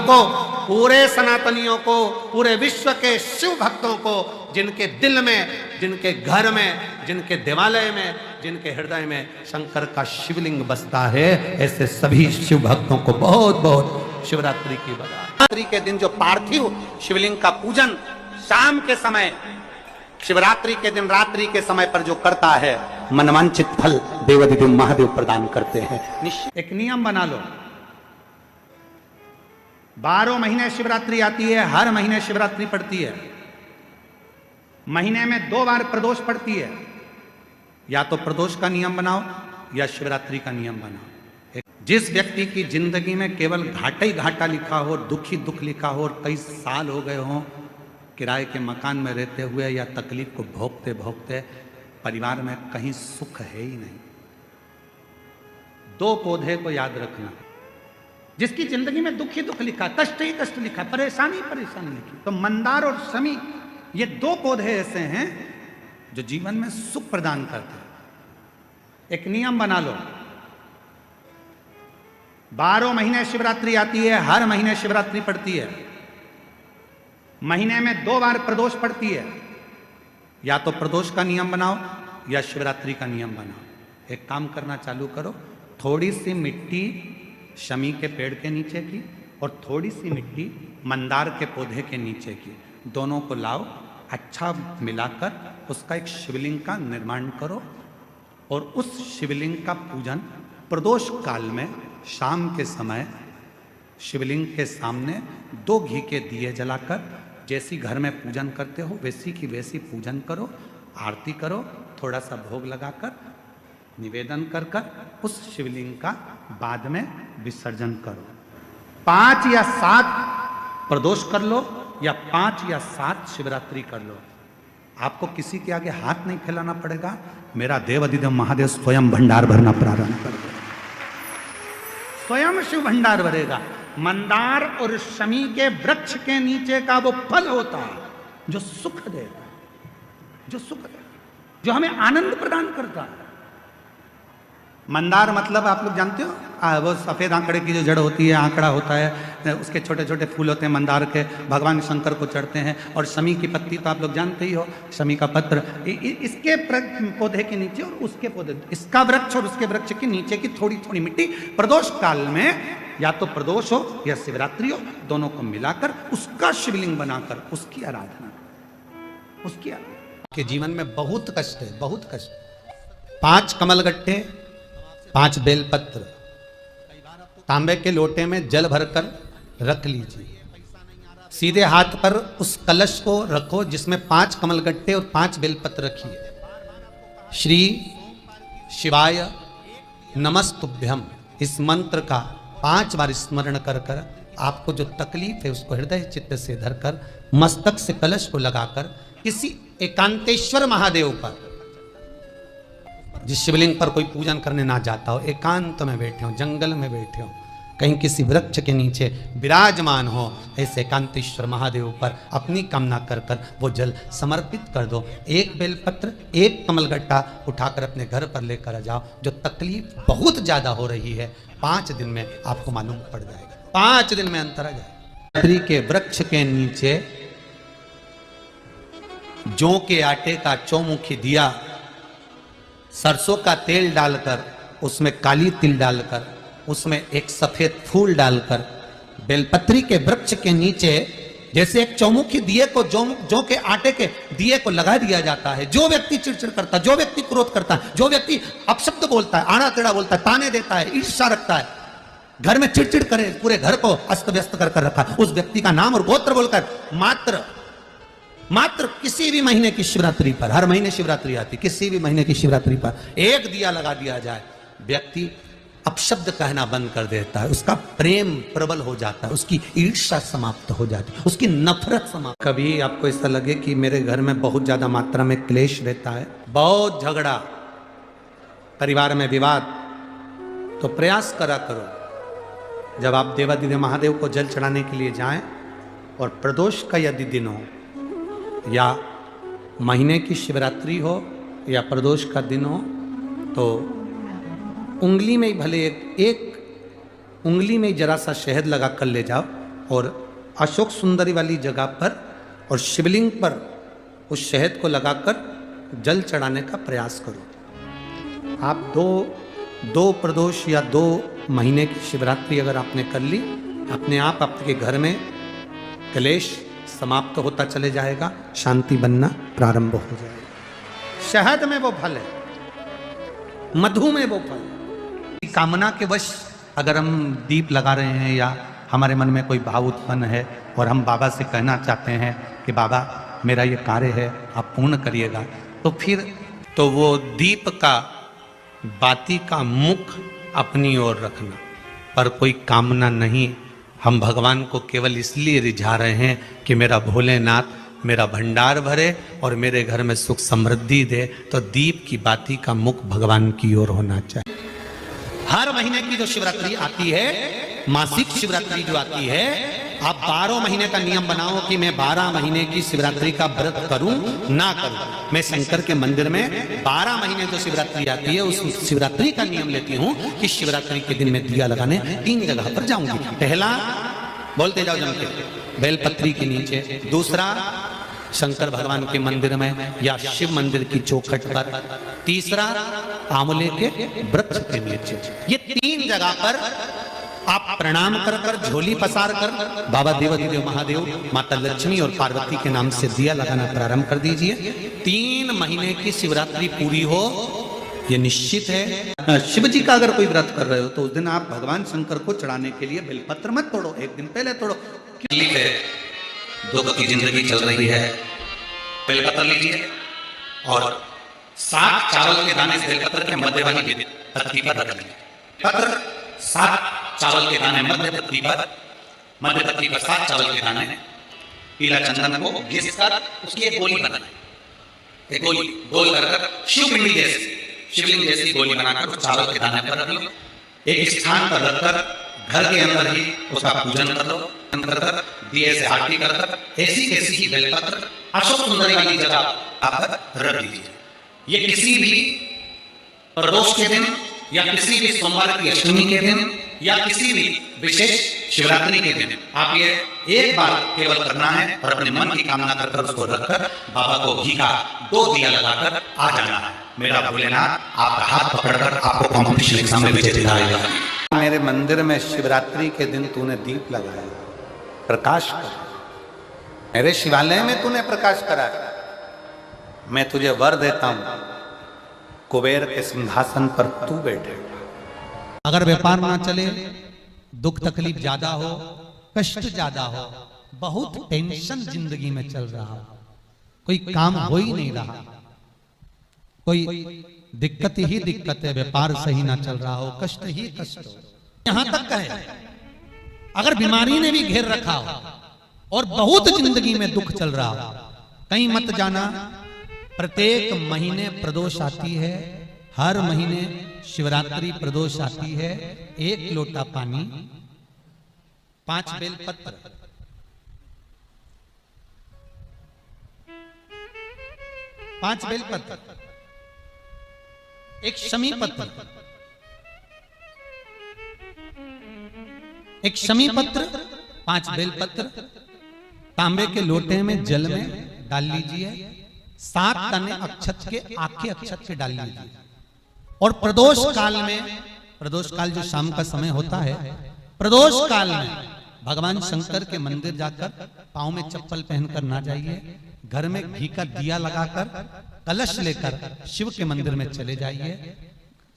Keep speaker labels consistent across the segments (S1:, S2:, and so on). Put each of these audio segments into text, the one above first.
S1: को, पूरे सनातनियों को, पूरे विश्व के शिव भक्तों को, जिनके दिल में, जिनके घर में, जिनके देवालय में, जिनके हृदय में शंकर का शिवलिंग बसता है, ऐसे सभी शिव भक्तों को बहुत बहुत शिवरात्रि की बधाई। शिवरात्रि के दिन जो पार्थिव शिवलिंग का पूजन शाम के समय, शिवरात्रि के दिन रात्रि के समय पर जो करता है, मनवांचित फल देवाधिदेव महादेव प्रदान करते हैं। एक नियम बना लो, 12 महीने शिवरात्रि आती है, हर महीने शिवरात्रि पड़ती है, महीने में 2 बार प्रदोष पड़ती है। या तो प्रदोष का नियम बनाओ या शिवरात्रि का नियम बनाओ। जिस व्यक्ति की जिंदगी में केवल घाटा ही घाटा लिखा हो, दुख ही दुख लिखा हो और कई साल हो गए हों किराए के मकान में रहते हुए या तकलीफ को भोगते भोगते, परिवार में कहीं सुख है ही नहीं, 2 पौधे को याद रखना। जिसकी जिंदगी में दुख ही दुख लिखा, कष्ट ही कष्ट लिखा, परेशानी परेशानी लिखी, तो मंदार और शमी ये 2 पौधे ऐसे हैं जो जीवन में सुख प्रदान करते हैं। एक नियम बना लो, 12 महीने शिवरात्रि आती है, हर महीने शिवरात्रि पड़ती है, महीने में 2 बार प्रदोष पड़ती है। या तो प्रदोष का नियम बनाओ या शिवरात्रि का नियम बनाओ। एक काम करना चालू करो, थोड़ी सी मिट्टी शमी के पेड़ के नीचे की और थोड़ी सी मिट्टी मंदार के पौधे के नीचे की, दोनों को लाओ, अच्छा मिलाकर उसका एक शिवलिंग का निर्माण करो और उस शिवलिंग का पूजन प्रदोष काल में शाम के समय शिवलिंग के सामने 2 घी के दिए जलाकर, जैसी घर में पूजन करते हो वैसी की वैसी पूजन करो, आरती करो, थोड़ा सा भोग लगाकर निवेदन कर कर उस शिवलिंग का बाद में विसर्जन करो। 5 या 7 प्रदोष कर लो या 5 या 7 शिवरात्रि कर लो। आपको किसी के आगे हाथ नहीं फैलाना पड़ेगा, मेरा देवाधिदेव महादेव स्वयं भंडार भरना प्रारंभ कर देगा, स्वयं शिव भंडार भरेगा। मंदार और शमी के वृक्ष के नीचे का वो फल होता है जो सुख देता है, जो सुख देता है, जो हमें आनंद प्रदान करता है। मंदार मतलब आप लोग जानते हो, वो सफेद आंकड़े की जो जड़ होती है, आंकड़ा होता है, उसके छोटे छोटे फूल होते हैं मंदार के, भगवान शंकर को चढ़ते हैं। और शमी की पत्ती तो आप लोग जानते ही हो, शमी का पत्र, इसके पौधे के नीचे और उसके पौधे, इसका वृक्ष और उसके वृक्ष के नीचे की थोड़ी थोड़ी मिट्टी प्रदोष काल में, या तो प्रदोष हो या शिवरात्रि हो, दोनों को मिलाकर उसका शिवलिंग बनाकर उसकी आराधना, उसकी आराधना। के जीवन में बहुत कष्ट है, बहुत कष्ट। 5 कमलगट्टे, 5 बेलपत्र तांबे के लोटे में जल भरकर रख लीजिए। सीधे हाथ पर उस कलश को रखो जिसमें 5 कमलगट्टे और 5 बेलपत्र रखिए। श्री शिवाय नमस्तुभ्यम, इस मंत्र का 5 बार स्मरण कर कर आपको जो तकलीफ है उसको हृदय चित्त से धरकर मस्तक से कलश को लगाकर किसी एकांतेश्वर महादेव पर, जिस शिवलिंग पर कोई पूजन करने ना जाता हो, एकांत में बैठे हो, जंगल में बैठे हो, कहीं किसी वृक्ष के नीचे विराजमान हो, ऐसे एकांतेश्वर महादेव पर अपनी कामना कर कर वो जल समर्पित कर दो। 1 बेलपत्र, 1 कमलगट्टा उठाकर अपने घर पर लेकर आ जाओ। जो तकलीफ बहुत ज्यादा हो रही है 5 दिन में आपको मालूम पड़ जाएगा, 5 दिन में अंतर आ जाएगा। ट्री के वृक्ष के नीचे जौ के आटे का चौमुखी दिया, सरसों का तेल डालकर, उसमें काली तिल डालकर, उसमें एक सफेद फूल डालकर, बेलपत्री के वृक्ष के नीचे जैसे एक चौमुखी दिए को, जौ के आटे के दिए को लगा दिया जाता है। जो व्यक्ति चिड़चिड़ करता है, जो व्यक्ति क्रोध करता है, जो व्यक्ति अपशब्द बोलता है, आड़ा टेढ़ा बोलता है, ताने देता है, ईर्ष्या रखता है, घर में चिड़चिड़ करे, पूरे घर को अस्त व्यस्त कर कर रखा, उस व्यक्ति का नाम और गोत्र बोलकर मात्र किसी भी महीने की शिवरात्रि पर, हर महीने शिवरात्रि आती, किसी भी महीने की शिवरात्रि पर 1 दिया लगा दिया जाए, व्यक्ति अपशब्द कहना बंद कर देता है, उसका प्रेम प्रबल हो जाता है, उसकी ईर्ष्या समाप्त हो जाती है, उसकी नफरत समाप्त। कभी आपको ऐसा लगे कि मेरे घर में बहुत ज्यादा मात्रा में क्लेश रहता है, बहुत झगड़ा, परिवार में विवाद, तो प्रयास करा करो जब आप देवाधिदेव महादेव को जल चढ़ाने के लिए जाएं और प्रदोष का यदि दिन हो या महीने की शिवरात्रि हो या प्रदोष का दिन हो, तो उंगली में ही भले एक उंगली में जरा सा शहद लगा कर ले जाओ और अशोक सुंदरी वाली जगह पर और शिवलिंग पर उस शहद को लगाकर जल चढ़ाने का प्रयास करो। आप दो प्रदोष या 2 महीने की शिवरात्रि अगर आपने कर ली, अपने आप आपके घर में क्लेश समाप्त होता चले जाएगा, शांति बनना प्रारंभ हो जाएगा। शहद में वो फल है, मधु में वो फल है। कामना के वश अगर हम दीप लगा रहे हैं या हमारे मन में कोई भाव उत्पन्न है और हम बाबा से कहना चाहते हैं कि बाबा मेरा ये कार्य है आप पूर्ण करिएगा, तो फिर तो वो दीप का बाती का मुख अपनी ओर रखना, पर कोई कामना नहीं। हम भगवान को केवल इसलिए रिझा रहे हैं कि मेरा भोलेनाथ मेरा भंडार भरे और मेरे घर में सुख समृद्धि दे, तो दीप की बाती का मुख भगवान की ओर होना चाहिए। हर महीने की जो शिवरात्रि आती है, मासिक शिवरात्रि जो आती है, आप 12 महीने का नियम बनाओ कि मैं 12 महीने की शिवरात्रि का व्रत करूं ना करूं। मैं शंकर के मंदिर में 12 महीने जो शिवरात्रि आती है उस शिवरात्रि का नियम लेती हूं कि शिवरात्रि के दिन मैं दिया लगाने 3 जगह पर जाऊंगी। पहला, बोलते जाओ जम के, बेलपत्री के नीचे। दूसरा, शंकर भगवान के मंदिर में या शिव मंदिर की चौखट पर। तीसरा, आंवले के वृक्ष के नीचे। ये 3 जगह पर आप प्रणाम कर कर, झोली पसार कर बाबा देवाधिदेव महादेव, माता लक्ष्मी और पार्वती के नाम से दिया लगाना प्रारंभ कर दीजिए। 3 महीने की शिवरात्रि पूरी हो, ये निश्चित है। शिव जी का अगर कोई व्रत कर रहे हो तो उस दिन आप भगवान शंकर को चढ़ाने के लिए बेलपत्र मत तोड़ो, 1 दिन पहले तोड़ो।
S2: दुख की जिंदगी चल रही है, बेलपत्र लीजिए और 7 चावल के दाने से बेलपत्र के मध्य वाली पत्ती पर रख लीजिए। पत्र 7 चावल के दाने मध्य पत्ती पर, मध्य पत्ती पर 7 चावल के दाने, पीला चंदन को घिस कर उसकी एक गोली बनाए, एक गोली गोल कर शिवलिंग जैसी गोली बनाकर चावल के दाने पर रख लो। एक स्थान पर रखकर घर के अंदर ही उसका पूजन कर दो, अंदर दिए से आरती कर ऐसी कैसी ही बेलपत्र अशोक सुंदरी वाली जगह आप रख दीजिए। ये किसी भी प्रदोष के दिन या किसी भी सोमवार की अष्टमी के दिन या किसी भी विशेष शिवरात्रि के दिन आप ये एक बार केवल करना है और अपने मन की कामना कर उसको रखकर बाबा को घी का 2 दिया लगाकर आ जाना है। मेरा भोलेनाथ आपका हाथ पकड़कर आपको कॉम्पिटिशन एग्जाम में विजय दिलाएगा।
S1: मेरे मंदिर में शिवरात्रि के दिन तूने दीप लगाया, प्रकाश कर, मेरे शिवालय में तूने प्रकाश कराया, मैं तुझे वर देता हूं, कुबेर के सिंहासन पर तू बैठेगा। अगर व्यापार ना चले, दुख तकलीफ ज्यादा हो, कष्ट ज्यादा हो, बहुत टेंशन जिंदगी में चल रहा हो, कोई काम हो ही नहीं रहा, कोई दिक्कत ही दिक्कत है, व्यापार सही ना चल रहा हो, कष्ट ही कष्ट हो, यहां तक है अगर बीमारी ने भी घेर रखा हो और बहुत जिंदगी में दुख चल रहा हो, कहीं मत जाना। प्रत्येक महीने प्रदोष आती है, हर महीने शिवरात्रि प्रदोष आती है। 1 लोटा पानी, 5 बेलपत्र, 5 बेलपत्र, 1 शमी पत्र, 1 शमी पत्र, 5 बेलपत्र तांबे के लोटे में जल में डाल लीजिए। 7 दाने अक्षत के, आखे अक्षत के डाल लीजिए। और प्रदोष काल में, प्रदोष काल जो शाम का समय होता है, प्रदोष काल में भगवान शंकर के मंदिर जाकर पांव में चप्पल पहनकर ना जाइए, घर में घी का दिया लगाकर कलश लेकर शिव के मंदिर में चले जाइए।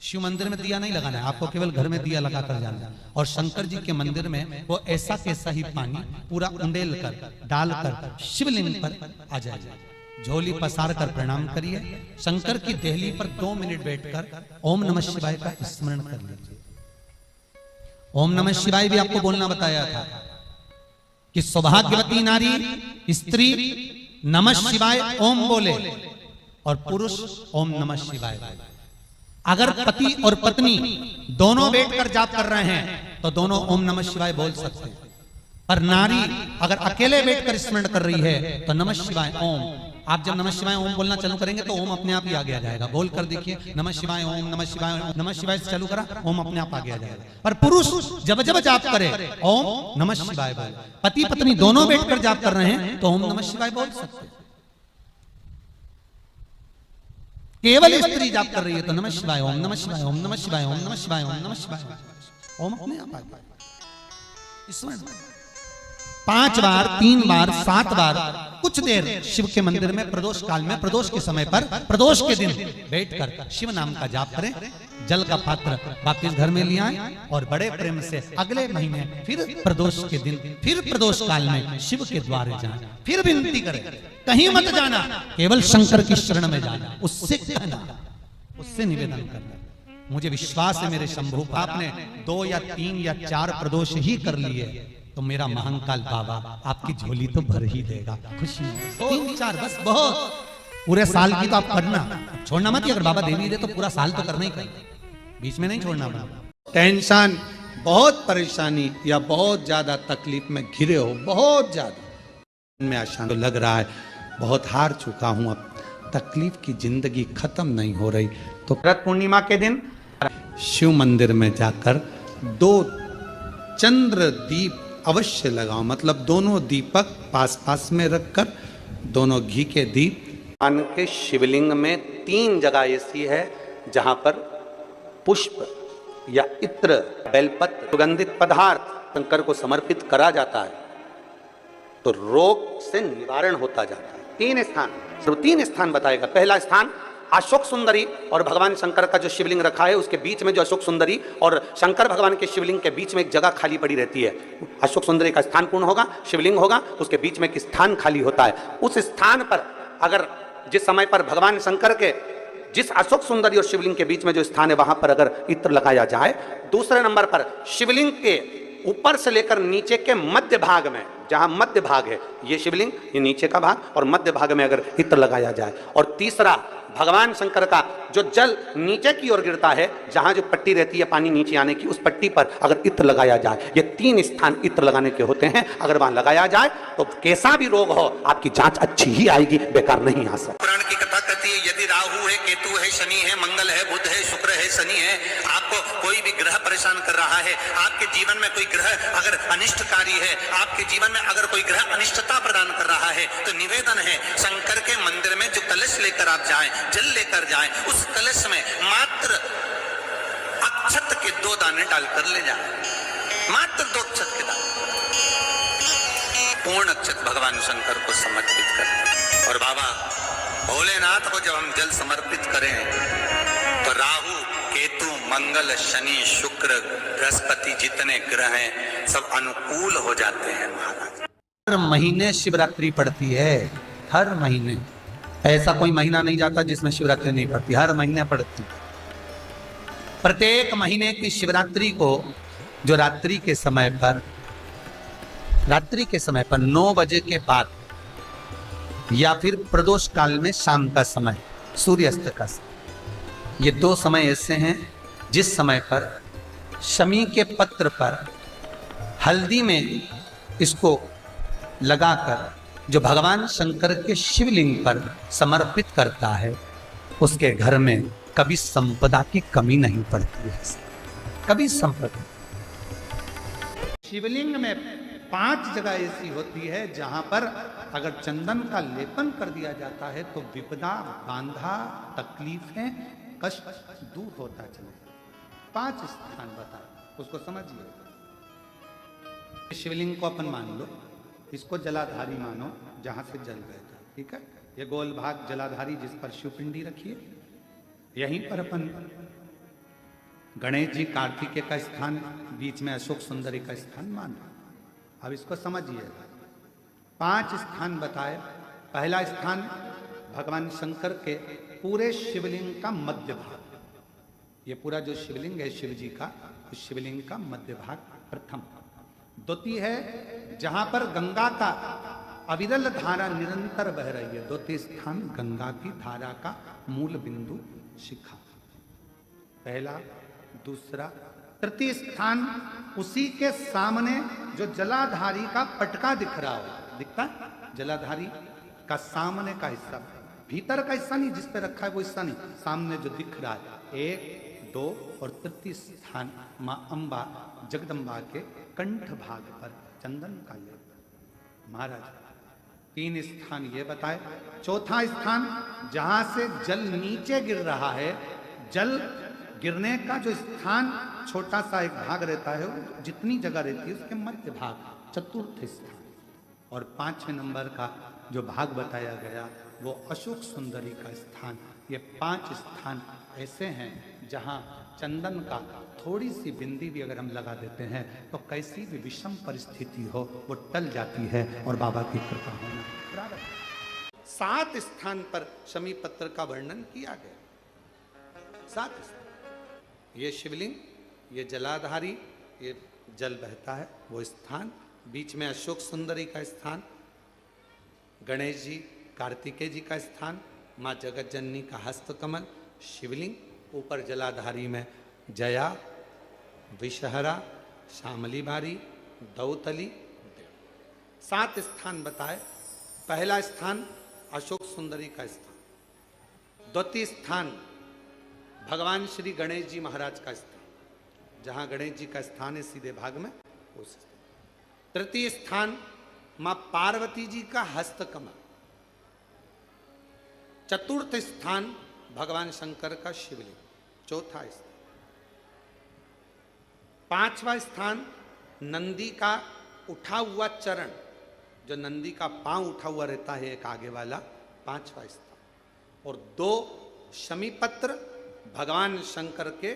S1: शिव मंदिर में दिया नहीं लगाना है आपको, केवल घर में दिया लगाकर जाना है। और शंकर जी के मंदिर में वो ऐसा कैसा ही पानी पूरा उंडेल कर डालकर शिवलिंग पर आ जाइए, झोली पसार कर प्रणाम करिए। शंकर की देहली पर 2 मिनट बैठकर ओम नमः शिवाय का स्मरण कर लीजिए। ओम नमः शिवाय भी आपको बोलना बताया था कि सौभाग्यवती नारी स्त्री नमः शिवाय ओम बोले और पुरुष ओम नमः शिवाय। अगर पति और पत्नी दोनों बैठकर जाप कर रहे हैं तो दोनों ओम नमः शिवाय बोल सकते हैं, पर नारी अगर अकेले बैठकर स्मरण कर रही है तो नमः शिवाय ओम आप जब नमः शिवाय ओम बोलना चालू करेंगे तो ओम अपने आप ही आगे आ जाएगा। बोल कर देखिए, नमः शिवाय ओम, नमः शिवाय ओम, नमः शिवाय से चालू करा, ओम अपने आप आगे आ जाएगा। पर पुरुष जब जब जाप करे ओम नमः शिवाय बोल, पति पत्नी दोनों बैठकर जाप कर रहे हैं तो ओम नमः शिवाय बोल सकते हैं। केवल स्त्री जाप कर रही है तो नमः शिवाय ओम, नमः शिवाय ओम, नमः शिवाय ओम, नमः शिवाय ओम, नमः शिवाय ओम अपने आप आ जाएगा। 5 बार, 3 बार, 7 बार कुछ देर शिव के मंदिर में प्रदोष काल में, प्रदोष के समय पर, प्रदोष के दिन बैठकर शिव नाम का जाप करें। जल का पात्र वापिस घर में ले आए और बड़े प्रेम से अगले महीने फिर प्रदोष के दिन, फिर प्रदोष काल में शिव के द्वारे जाएं, फिर विनती करें, कहीं मत जाना, केवल शंकर की शरण में जाना, उससे कहना, उससे निवेदन करना। मुझे विश्वास है मेरे शंभू, आपने 2 या 3 या 4 प्रदोष ही कर लिए तो मेरा महाकाल बाबा आपकी झोली तो भर ही देगा। खुशी 3-4 बस बहुत, पूरे साल की तो आप करना, छोड़ना मत। अगर बाबा देवी दे तो पूरा साल तो करना ही करना, बीच में नहीं छोड़ना।
S3: टेंशन, बहुत परेशानी या बहुत ज्यादा तकलीफ में घिरे हो, बहुत ज्यादा में आशान तो लग रहा है बहुत हार चुका हूं, अब तकलीफ की जिंदगी खत्म नहीं हो रही, तो रथ पूर्णिमा के दिन शिव मंदिर में जाकर 2 चंद्र दीप अवश्य लगाओ। मतलब दोनों दीपक पास पास में रखकर, दोनों घी के दीप। मान के शिवलिंग में 3 जगह ऐसी है जहां पर पुष्प या इत्र, बेलपत्र, सुगंधित पदार्थ शंकर को समर्पित करा जाता है तो रोग से निवारण होता जाता है। 3 स्थान, सिर्फ 3 स्थान बताएगा। पहला स्थान अशोक सुंदरी और भगवान शंकर का जो शिवलिंग रखा है उसके बीच में जो अशोक सुंदरी और शंकर भगवान के शिवलिंग के बीच में एक जगह खाली पड़ी रहती है। अशोक सुंदरी का स्थान पूर्ण होगा, शिवलिंग होगा, उसके बीच में एक स्थान खाली होता है। उस स्थान पर अगर जिस समय पर भगवान शंकर के जिस अशोक सुंदरी और शिवलिंग के बीच में जो स्थान है वहां पर अगर इत्र लगाया जाए, दूसरे नंबर पर शिवलिंग के ऊपर से लेकर नीचे के मध्य भाग में, जहां मध्य भाग है ये शिवलिंग, ये नीचे का भाग और मध्य भाग में अगर इत्र लगाया जाए, और तीसरा भगवान शंकर का जो जल नीचे की ओर गिरता है, जहां जो पट्टी रहती है पानी नीचे आने की, उस पट्टी पर अगर इत्र लगाया जाए, ये 3 स्थान इत्र लगाने के होते हैं। अगर वहां लगाया जाए तो कैसा भी रोग हो आपकी जांच अच्छी ही आएगी, बेकार नहीं आ सकता।
S2: पुराण की कथा कहती है यदि राहु है, केतु है, शनि है, मंगल है, बुध है, शुक्र है, शनि है, आपको कोई भी ग्रह परेशान कर रहा है, आपके जीवन में कोई ग्रह अगर अनिष्टकारी है, आपके जीवन में अगर कोई ग्रह अनिष्टता प्रदान कर रहा है, तो निवेदन है शंकर के मंदिर में जो कलश लेकर आप जाएं, जल लेकर जाएं, उस कलश में मात्र अक्षत के 2 दाने डालकर ले जाएं, मात्र 2 अक्षत के दाने, पूर्ण अक्षत भगवान शंकर को समर्पित करें। और बाबा भोलेनाथ को जब हम जल समर्पित करें तो राहु, केतु, मंगल, शनि, शुक्र, बृहस्पति जितने ग्रह हैं सब अनुकूल हो जाते हैं महाराज।
S1: हर महीने शिवरात्रि पड़ती है, हर महीने, ऐसा कोई महीना नहीं जाता जिसमें शिवरात्रि नहीं पड़ती, हर महीने पड़ती। प्रत्येक महीने की शिवरात्रि को जो रात्रि के समय पर 9 बजे के बाद या फिर प्रदोष काल में शाम का समय, सूर्यास्त का समय, ये 2 समय ऐसे हैं जिस समय पर शमी के पत्र पर हल्दी में इसको लगाकर जो भगवान शंकर के शिवलिंग पर समर्पित करता है उसके घर में कभी संपदा की कमी नहीं पड़ती है, कभी संपदा।
S3: शिवलिंग में 5 जगह ऐसी होती है जहां पर अगर चंदन का लेपन कर दिया जाता है तो विपदा, बांधा, तकलीफें, कष्ट दूर होता चले। 5 स्थान बताए, उसको समझिए। शिवलिंग को अपन मान लो, इसको जलाधारी मानो, जहां से जल बहता, ठीक है। ये गोल भाग जलाधारी जिस पर शिवपिंडी रखिए, यहीं पर अपन गणेश जी, कार्तिकेय का स्थान, बीच में अशोक सुंदरी का स्थान मानो। अब इसको समझिए, 5 स्थान बताए। पहला स्थान भगवान शंकर के पूरे शिवलिंग का मध्य भाग, ये पूरा जो शिवलिंग है शिव जी का, उस शिवलिंग का मध्य भाग प्रथम। द्वितीय है जहां पर गंगा का अविरल धारा निरंतर बह रही है, द्वितीय स्थान गंगा की धारा का मूल बिंदु शिखा, पहला। दूसरा, तृतीय स्थान उसी के सामने जो जलाधारी का पटका दिख रहा हो, दिखता है जलाधारी
S1: का सामने का हिस्सा, भीतर का हिस्सा नहीं, जिस पे रखा है वो हिस्सा नहीं, सामने जो दिख रहा है, 1, 2 और तृतीय स्थान माँ अम्बा जगदम्बा के कंठ भाग पर चंदन का लेप। महाराज 3 स्थान ये बताए। चौथा स्थान जहां से जल नीचे गिर रहा है, जल गिरने का जो स्थान छोटा सा एक भाग रहता है, वो जितनी जगह रहती है उसके मध्य भाग, चतुर्थ स्थान। और 5वें नंबर का जो भाग बताया गया वो अशोक सुंदरी का स्थान। ये 5 स्थान ऐसे हैं जहां चंदन का थोड़ी सी बिंदी भी अगर हम लगा देते हैं तो कैसी भी विषम परिस्थिति हो वो टल जाती है और बाबा की कृपा होना प्रारंभ। 7 स्थान पर शमी पत्र का वर्णन किया गया। 7 स्थान, ये शिवलिंग, ये जलाधारी, ये जल बहता है वो स्थान, बीच में अशोक सुंदरी का स्थान, गणेश जी कार्तिकेय जी का स्थान, माँ जगत जननी का हस्तकमल, शिवलिंग, ऊपर जलाधारी में जया, विषहरा, श्यामली बारी, दौतली, देव। 7 स्थान बताए। पहला स्थान अशोक सुंदरी का स्थान, द्वितीय स्थान भगवान श्री गणेश जी महाराज का स्थान, जहां गणेश जी का स्थान है सीधे भाग में उस स्थान। तृतीय स्थान मां पार्वती जी का हस्तकमल। चतुर्थ स्थान भगवान शंकर का शिवलिंग। चौथा स्थान। 5वां स्थान नंदी का उठा हुआ चरण, जो नंदी का पांव उठा हुआ रहता है एक आगे वाला, 5वां स्थान। और 2 शमी पत्र भगवान शंकर के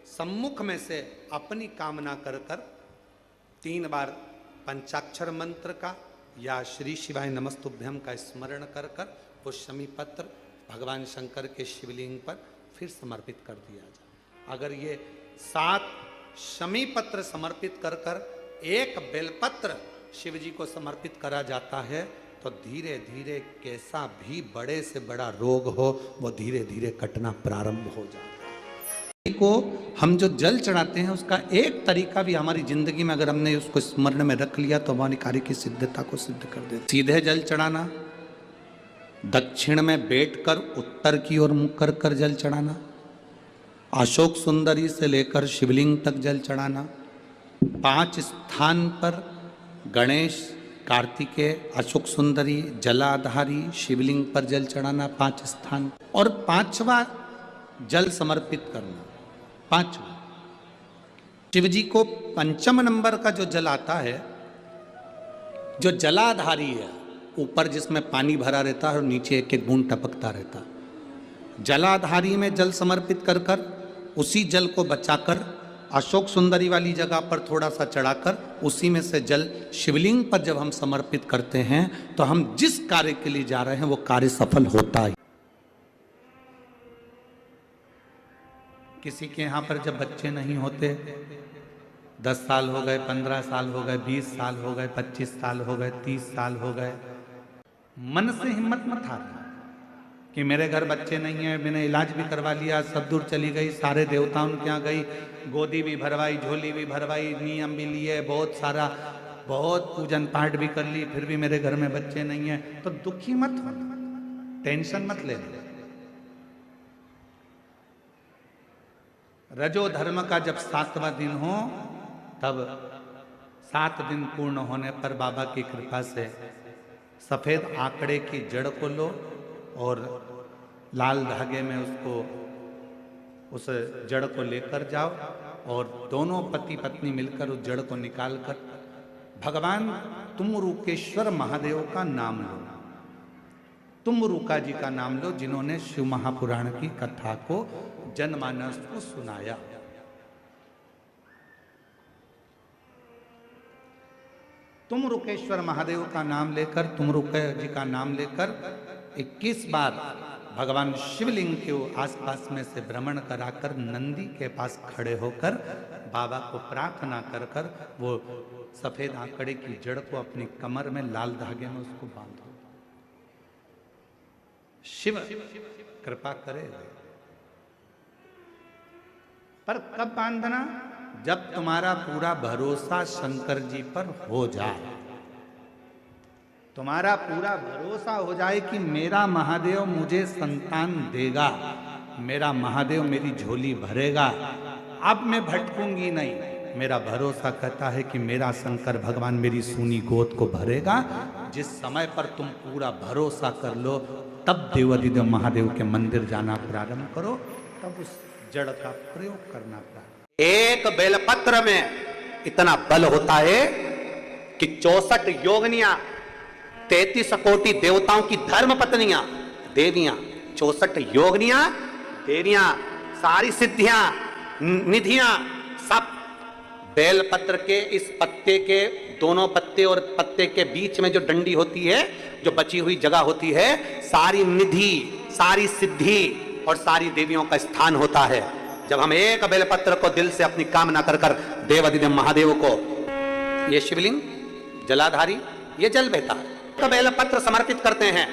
S1: सम्मुख में से अपनी कामना कर 3 बार पंचाक्षर मंत्र का या श्री शिवाय नमस्तुभ्यम का स्मरण कर वो शमी पत्र भगवान शंकर के शिवलिंग पर फिर समर्पित कर दिया जाए। अगर ये 7 शमी पत्र समर्पित कर एक बेलपत्र शिव जी को समर्पित करा जाता है तो धीरे धीरे कैसा भी बड़े से बड़ा रोग हो वो धीरे धीरे कटना प्रारंभ हो जाता है। को हम जो जल चढ़ाते हैं उसका एक तरीका भी हमारी जिंदगी में अगर हमने उसको स्मरण में रख लिया तो हमारी कार्य की सिद्धता को सिद्ध कर दे। सीधे जल चढ़ाना, दक्षिण में बैठकर उत्तर की ओर मुख कर कर जल चढ़ाना, अशोक सुंदरी से लेकर शिवलिंग तक जल चढ़ाना, 5 स्थान पर गणेश, कार्तिकेय, अशोक सुंदरी, जलाधारी, शिवलिंग पर जल चढ़ाना 5 स्थान, और 5वां जल समर्पित करना। 5वां शिव जी को 5म नंबर का जो जल आता है, जो जलाधारी है, ऊपर जिसमें पानी भरा रहता है और नीचे एक एक बूंद टपकता रहता है, जलाधारी में जल समर्पित कर कर उसी जल को बचाकर अशोक सुंदरी वाली जगह पर थोड़ा सा चढ़ाकर उसी में से जल शिवलिंग पर जब हम समर्पित करते हैं तो हम जिस कार्य के लिए जा रहे हैं वो कार्य सफल होता है। किसी के यहाँ पर जब बच्चे नहीं होते, 10 साल हो गए, 15 साल हो गए, 20 साल हो गए, 25 साल हो गए, 30 साल हो गए, मन से हिम्मत मत हारना कि मेरे घर बच्चे नहीं है, मैंने इलाज भी करवा लिया, सब दूर चली गई, सारे देवताओं के यहाँ गई, गोदी भी भरवाई, झोली भी भरवाई, नियम भी लिए, बहुत सारा, बहुत पूजन पाठ भी कर ली, फिर भी मेरे घर में बच्चे नहीं है, तो दुखी मत हो, टेंशन मत ले। रजो धर्म का जब 7वां दिन हो तब 7 दिन पूर्ण होने पर बाबा की कृपा से सफेद आंकड़े की जड़ को लो और लाल धागे में उसको, उस जड़ को लेकर जाओ और दोनों पति पत्नी मिलकर उस जड़ को निकालकर भगवान तुमरुकेश्वर महादेव का नाम लो, तुमरुका जी का नाम लो, जिन्होंने शिव महापुराण की कथा को जनमानस को सुनाया। तुमरुकेश्वर महादेव का नाम लेकर, तुमरुका जी का नाम लेकर 21 बार भगवान शिवलिंग के आसपास में से भ्रमण कराकर नंदी के पास खड़े होकर बाबा को प्रार्थना कर कर वो सफेद आंकड़े की जड़ को अपनी कमर में लाल धागे में उसको बांधो। शिव कृपा करे। पर कब बांधना? जब तुम्हारा पूरा भरोसा शंकर जी पर हो जाए। तुम्हारा पूरा भरोसा हो जाए कि मेरा महादेव मुझे संतान देगा, मेरा महादेव मेरी झोली भरेगा, अब मैं भटकूंगी नहीं। मेरा भरोसा कहता है कि मेरा शंकर भगवान मेरी सूनी गोद को भरेगा। जिस समय पर तुम पूरा भरोसा कर लो, तब देवाधिदेव महादेव के मंदिर जाना प्रारंभ करो, तब उस जड़ का प्रयोग करना प्रारंभ।
S3: एक बेलपत्र में इतना बल होता है कि 64 योगनियां, 33 कोटि देवताओं की धर्म पत्नियां, देवियां, 64 योगनियां, देवियां, सारी सिद्धियां, निधियां, सब बेलपत्र के इस पत्ते के दोनों पत्ते और पत्ते के बीच में जो डंडी होती है, जो बची हुई जगह होती है, सारी निधि, सारी सिद्धि और सारी देवियों का स्थान होता है। जब हम एक बेलपत्र को दिल से अपनी कामना कर कर देवाधिदेव महादेव को, ये शिवलिंग जलाधारी, ये जल बहता है, बेलपत्र समर्पित करते हैं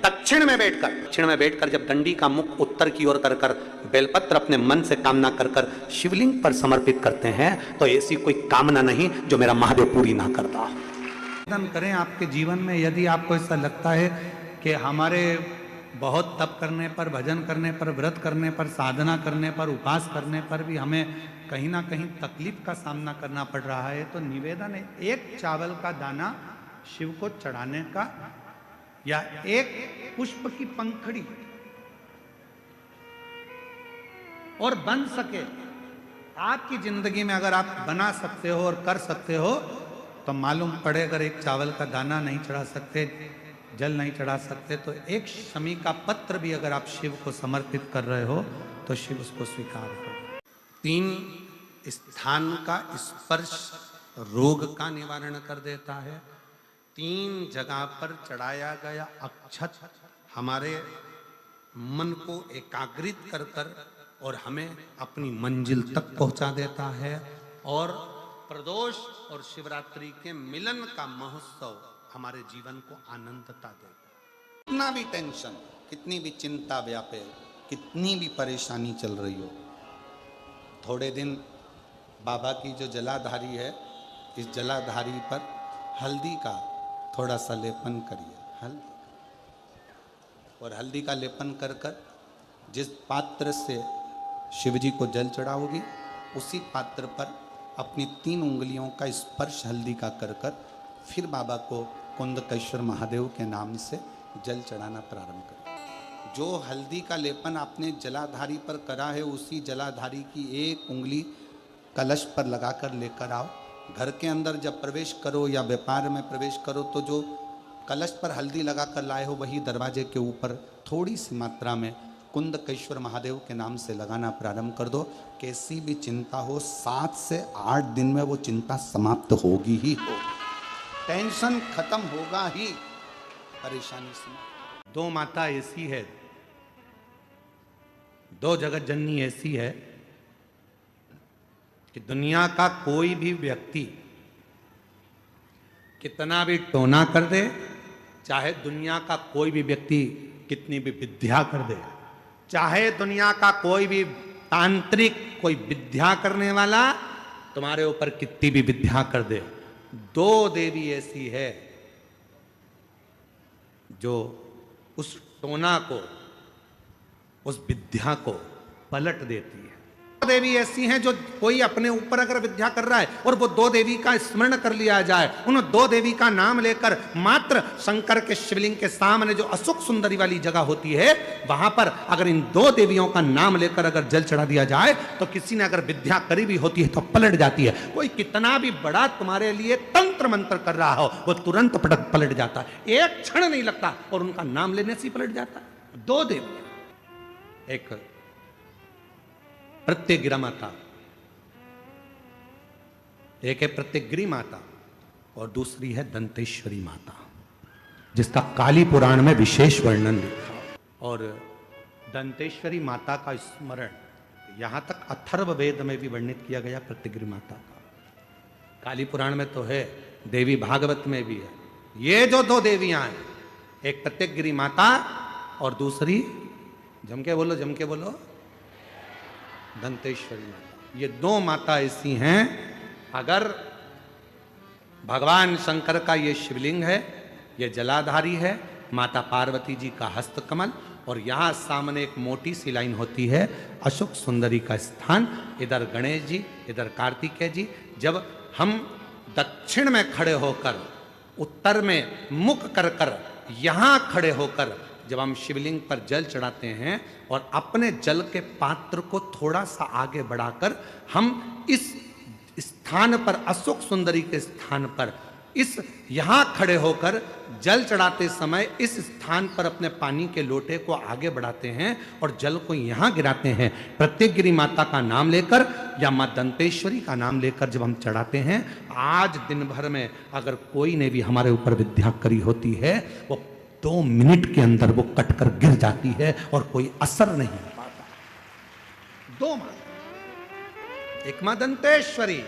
S3: दक्षिण में बैठकर जब दंडी का मुख उत्तर की ओर कर कर बेलपत्र अपने मन से कामना कर कर शिवलिंग पर समर्पित करते हैं, तो ऐसी कोई कामना नहीं जो मेरा महादेव पूरी ना करता।
S1: निवेदन करें आपके जीवन में, यदि आपको ऐसा लगता है कि हमारे बहुत तप करने पर, भजन करने पर, व्रत करने पर, साधना करने पर, उपास करने पर भी हमें कहीं ना कहीं तकलीफ का सामना करना पड़ रहा है, तो निवेदन है एक चावल का दाना शिव को चढ़ाने का, या एक पुष्प की पंखड़ी, और बन सके आपकी जिंदगी में अगर आप बना सकते हो और कर सकते हो, तो मालूम पड़े अगर एक चावल का दाना नहीं चढ़ा सकते, जल नहीं चढ़ा सकते, तो एक शमी का पत्र भी अगर आप शिव को समर्पित कर रहे हो तो शिव उसको स्वीकार करो।
S3: 3 स्थान का स्पर्श रोग का निवारण कर देता है। 3 जगह पर चढ़ाया गया अक्षत हमारे मन को एकाग्रित कर कर और हमें अपनी मंजिल तक पहुंचा देता है। और प्रदोष और शिवरात्रि के मिलन का महोत्सव हमारे जीवन को आनंदता देगा। कितना भी टेंशन, कितनी भी चिंता व्यापे, कितनी भी परेशानी चल रही हो, थोड़े दिन बाबा की जो जलाधारी है, इस जलाधारी पर हल्दी का थोड़ा सा लेपन करिए, हल्दी, और हल्दी का लेपन कर कर जिस पात्र से शिवजी को जल चढ़ाओगी, उसी पात्र पर अपनी 3 उंगलियों का स्पर्श हल्दी का कर कर फिर बाबा को कुंदकेश्वर महादेव के नाम से जल चढ़ाना प्रारंभ करें। जो हल्दी का लेपन आपने जलाधारी पर करा है, उसी जलाधारी की एक उंगली कलश पर लगाकर लेकर आओ। घर के अंदर जब प्रवेश करो या व्यापार में प्रवेश करो, तो जो कलश पर हल्दी लगाकर लाए हो, वही दरवाजे के ऊपर थोड़ी सी मात्रा में कुंदकेश्वर महादेव के नाम से लगाना प्रारंभ कर दो। कैसी भी चिंता हो, 7 से 8 दिन में वो चिंता समाप्त होगी ही हो, टेंशन खत्म होगा ही, परेशानी समाप्त।
S1: 2 माता ऐसी है, 2 जगत जननी ऐसी है कि दुनिया का कोई भी व्यक्ति कितना भी टोना कर दे, चाहे दुनिया का कोई भी व्यक्ति कितनी भी विद्या कर दे, चाहे दुनिया का कोई भी तांत्रिक, कोई विद्या करने वाला तुम्हारे ऊपर कितनी भी विद्या कर दे, 2 देवी ऐसी है जो उस टोना को, उस विद्या को पलट देती है। 2 देवी ऐसी हैं जो कोई अपने ऊपर अगर विद्या कर रहा है और वो 2 देवी का स्मरण कर लिया जाए, उन 2 देवी का नाम लेकर मात्र शंकर के शिवलिंग के सामने जो अशोक सुंदरी वाली जगह होती है, वहां पर अगर इन 2 देवियों का नाम लेकर अगर जल चढ़ा दिया जाए, तो किसी ने अगर विद्या करी भी होती है तो पलट जाती है। कोई कितना भी बड़ा तुम्हारे लिए तंत्र मंत्र कर रहा हो, वो तुरंत पलट जाता है, एक क्षण नहीं लगता, और उनका नाम लेने से ही पलट जाता है। 2 देवी, एक प्रत्यग्रा माता, एक है प्रत्यग्री माता, और दूसरी है दंतेश्वरी माता, जिसका काली पुराण में विशेष वर्णन लिखा। और दंतेश्वरी माता का स्मरण यहां तक अथर्व वेद में भी वर्णित किया गया प्रत्यग्री माता का। काली पुराण में तो है, देवी भागवत में भी है। ये जो 2 देवियां हैं, एक प्रत्यग्री माता और दूसरी, जम के बोलो, दंतेश्वरी माता। ये 2 माता ऐसी हैं, अगर भगवान शंकर का ये शिवलिंग है,
S3: ये जलाधारी है, माता पार्वती जी का हस्तकमल, और यहाँ सामने एक मोटी सी लाइन होती है अशोक सुंदरी का स्थान। इधर गणेश जी, इधर कार्तिकेय जी। जब हम दक्षिण में खड़े होकर, उत्तर में मुख कर कर, यहाँ खड़े होकर जब हम शिवलिंग पर जल चढ़ाते हैं और अपने जल के पात्र को थोड़ा सा आगे बढ़ाकर हम इस स्थान पर, अशोक सुंदरी के स्थान पर, इस यहाँ खड़े होकर जल चढ़ाते समय इस स्थान पर अपने पानी के लोटे को आगे बढ़ाते हैं और जल को यहाँ गिराते हैं। प्रत्येकगिरी माता का नाम लेकर या माँ दंतेश्वरी का नाम लेकर जब हम चढ़ाते हैं, आज दिन भर में अगर कोई ने भी हमारे ऊपर विद्या करी होती है, वो 2 मिनट के अंदर वो कटकर गिर जाती है और कोई असर नहीं हो पाता। 2 माँ, एक माँ दंतेश्वरी,